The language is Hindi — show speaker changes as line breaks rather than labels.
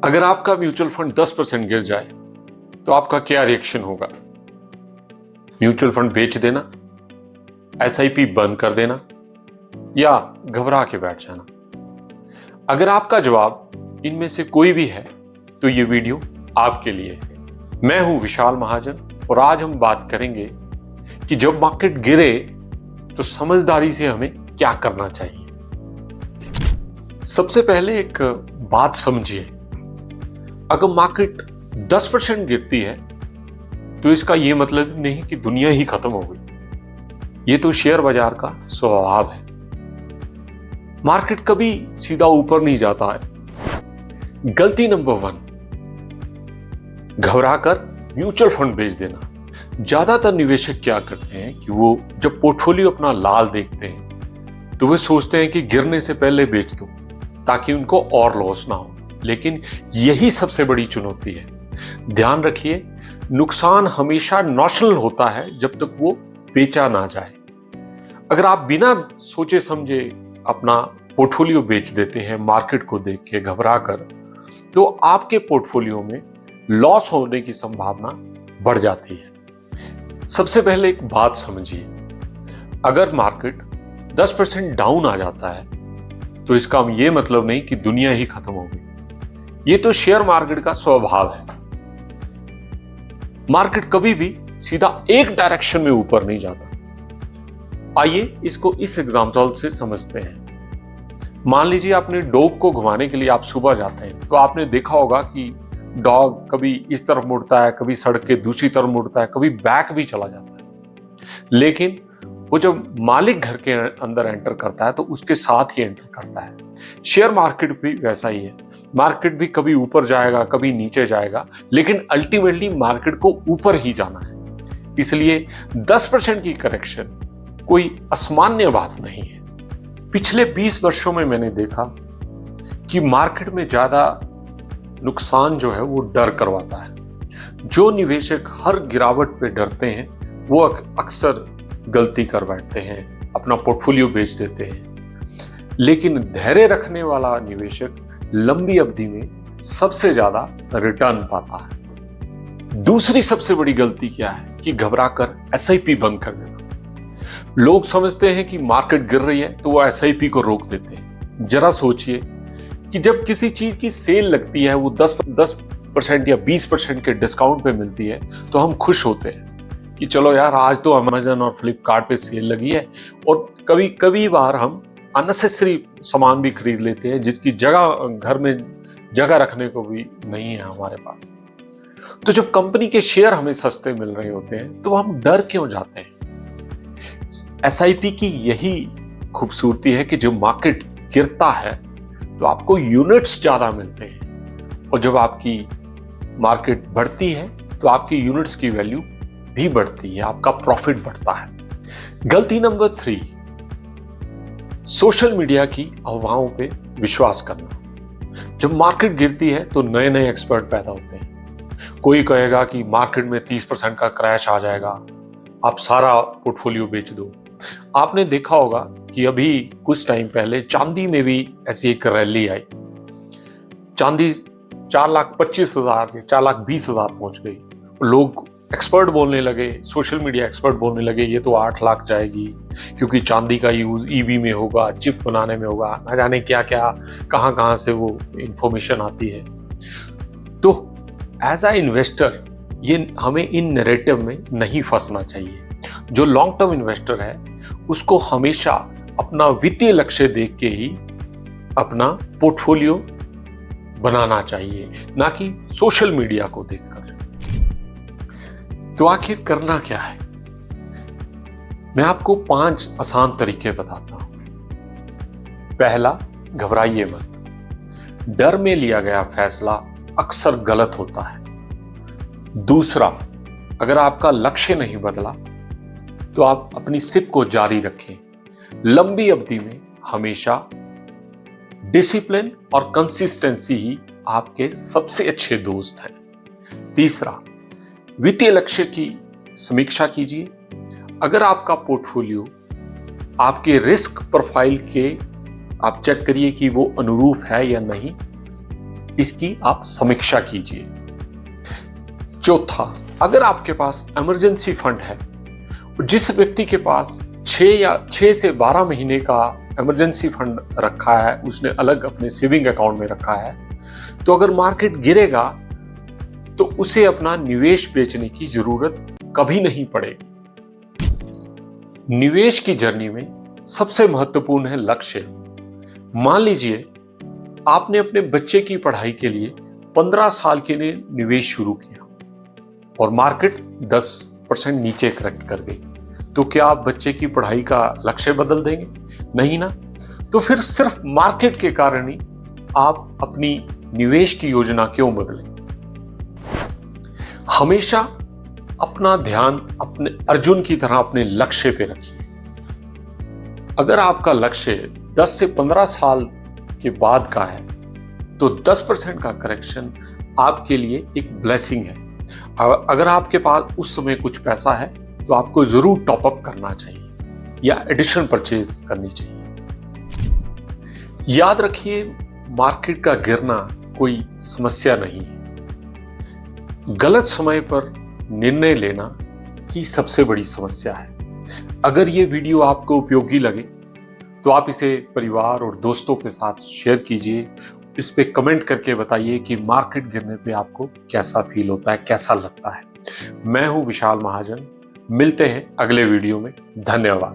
अगर आपका म्यूचुअल फंड 10% गिर जाए तो आपका क्या रिएक्शन होगा? म्यूचुअल फंड बेच देना, एसआईपी बंद कर देना या घबरा के बैठ जाना? अगर आपका जवाब इनमें से कोई भी है तो ये वीडियो आपके लिए है। मैं हूं विशाल महाजन और आज हम बात करेंगे कि जब मार्केट गिरे तो समझदारी से हमें क्या करना चाहिए। सबसे पहले एक बात समझिए, अगर मार्केट 10% गिरती है तो इसका यह मतलब नहीं कि दुनिया ही खत्म हो गई। ये तो शेयर बाजार का स्वभाव है। मार्केट कभी सीधा ऊपर नहीं जाता है। गलती नंबर 1, घबराकर म्यूचुअल फंड बेच देना। ज्यादातर निवेशक क्या करते हैं कि वो जब पोर्टफोलियो अपना लाल देखते हैं तो वे सोचते हैं कि गिरने से पहले बेच दो ताकि उनको और लॉस ना हो। लेकिन यही सबसे बड़ी चुनौती है। ध्यान रखिए, नुकसान हमेशा नॉशनल होता है जब तक वो बेचा ना जाए। अगर आप बिना सोचे समझे अपना पोर्टफोलियो बेच देते हैं मार्केट को देख के घबरा कर, तो आपके पोर्टफोलियो में लॉस होने की संभावना बढ़ जाती है। सबसे पहले एक बात समझिए, अगर मार्केट 10% डाउन आ जाता है तो इसका ये मतलब नहीं कि दुनिया ही खत्म हो गई। ये तो शेयर मार्केट का स्वभाव है। मार्केट कभी भी सीधा एक डायरेक्शन में ऊपर नहीं जाता। आइए इसको इस एग्जांपल से समझते हैं। मान लीजिए आपने डॉग को घुमाने के लिए आप सुबह जाते हैं, तो आपने देखा होगा कि डॉग कभी इस तरफ मुड़ता है, कभी सड़क के दूसरी तरफ मुड़ता है, कभी बैक भी चला जाता है। लेकिन वो जब मालिक घर के अंदर एंटर करता है तो उसके साथ ही एंटर करता है। शेयर मार्केट भी वैसा ही है। मार्केट भी कभी ऊपर जाएगा, कभी नीचे जाएगा, लेकिन अल्टीमेटली मार्केट को ऊपर ही जाना है। इसलिए 10% की करेक्शन कोई असामान्य बात नहीं है। पिछले 20 वर्षों में मैंने देखा कि मार्केट में ज्यादा नुकसान जो है वो डर करवाता है। जो निवेशक हर गिरावट पे डरते हैं वो अक्सर गलती कर बैठते हैं, अपना पोर्टफोलियो बेच देते हैं। लेकिन धैर्य रखने वाला निवेशक लंबी अवधि में सबसे ज्यादा रिटर्न पाता है। दूसरी सबसे बड़ी गलती क्या है कि घबराकर एसआईपी बंद कर देना। लोग समझते हैं कि मार्केट गिर रही है तो वो एसआईपी को रोक देते हैं। जरा सोचिए कि जब किसी चीज की सेल लगती है, वो 10% या 20% के डिस्काउंट पे मिलती है तो हम खुश होते हैं कि चलो यार, आज तो अमेजन और फ्लिपकार्ट पे सेल लगी है। और कभी बार हम अननेसेसरी सामान भी खरीद लेते हैं जिसकी जगह घर में जगह रखने को भी नहीं है हमारे पास। तो जब कंपनी के शेयर हमें सस्ते मिल रहे होते हैं तो हम डर क्यों जाते हैं? एसआईपी की यही खूबसूरती है कि जब मार्केट गिरता है तो आपको यूनिट्स ज्यादा मिलते हैं, और जब आपकी मार्केट बढ़ती है तो आपकी यूनिट्स की वैल्यू भी बढ़ती है, आपका प्रॉफिट बढ़ता है। गलती नंबर 3, सोशल मीडिया की अफवाहों पे विश्वास करना। जब मार्केट गिरती है तो नए नए एक्सपर्ट पैदा होते हैं। कोई कहेगा कि मार्केट में 30% का क्रैश आ जाएगा, आप सारा पोर्टफोलियो बेच दो। आपने देखा होगा कि अभी कुछ टाइम पहले चांदी में भी ऐसी एक रैली आई। चांदी 4,25,000 4,20,000 पहुंच गई। लोग एक्सपर्ट बोलने लगे, सोशल मीडिया एक्सपर्ट बोलने लगे ये तो 8 लाख जाएगी, क्योंकि चांदी का यूज ईवी में होगा, चिप बनाने में होगा, ना जाने क्या क्या कहां से वो इंफॉर्मेशन आती है। तो एज अ इन्वेस्टर ये हमें इन नैरेटिव में नहीं फंसना चाहिए। जो लॉन्ग टर्म इन्वेस्टर है उसको हमेशा अपना वित्तीय लक्ष्य देख के ही अपना पोर्टफोलियो बनाना चाहिए, ना कि सोशल मीडिया को देखकर। तो आखिर करना क्या है? मैं आपको 5 आसान तरीके बताता हूं। पहला, घबराइए मत। डर में लिया गया फैसला अक्सर गलत होता है। दूसरा, अगर आपका लक्ष्य नहीं बदला तो आप अपनी सिप को जारी रखें। लंबी अवधि में हमेशा डिसिप्लिन और कंसिस्टेंसी ही आपके सबसे अच्छे दोस्त हैं। तीसरा, वित्तीय लक्ष्य की समीक्षा कीजिए। अगर आपका पोर्टफोलियो आपके रिस्क प्रोफाइल के आप चेक करिए कि वो अनुरूप है या नहीं। इसकी आप समीक्षा कीजिए। चौथा, अगर आपके पास इमरजेंसी फंड है, जिस व्यक्ति के पास 6 से 12 महीने का इमरजेंसी फंड रखा है, उसने अलग अपने सेविंग अकाउंट में रखा है, तो अगर मार्केट गिरेगा तो उसे अपना निवेश बेचने की जरूरत कभी नहीं पड़ेगी। निवेश की जर्नी में सबसे महत्वपूर्ण है लक्ष्य। मान लीजिए आपने अपने बच्चे की पढ़ाई के लिए 15 साल के लिए निवेश शुरू किया और मार्केट 10% नीचे करेक्ट कर गई, तो क्या आप बच्चे की पढ़ाई का लक्ष्य बदल देंगे? नहीं ना। तो फिर सिर्फ मार्केट के कारण ही आप अपनी निवेश की योजना क्यों बदलें? हमेशा अपना ध्यान अपने अर्जुन की तरह अपने लक्ष्य पे रखिए। अगर आपका लक्ष्य 10 से 15 साल के बाद का है तो 10% का करेक्शन आपके लिए एक ब्लेसिंग है। अगर आपके पास उस समय कुछ पैसा है तो आपको जरूर टॉप अप करना चाहिए या एडिशन परचेज करनी चाहिए। याद रखिए, मार्केट का गिरना कोई समस्या नहीं है, गलत समय पर निर्णय लेना ही सबसे बड़ी समस्या है। अगर ये वीडियो आपको उपयोगी लगे तो आप इसे परिवार और दोस्तों के साथ शेयर कीजिए। इस पे कमेंट करके बताइए कि मार्केट गिरने पे आपको कैसा फील होता है, कैसा लगता है। मैं हूं विशाल महाजन, मिलते हैं अगले वीडियो में। धन्यवाद।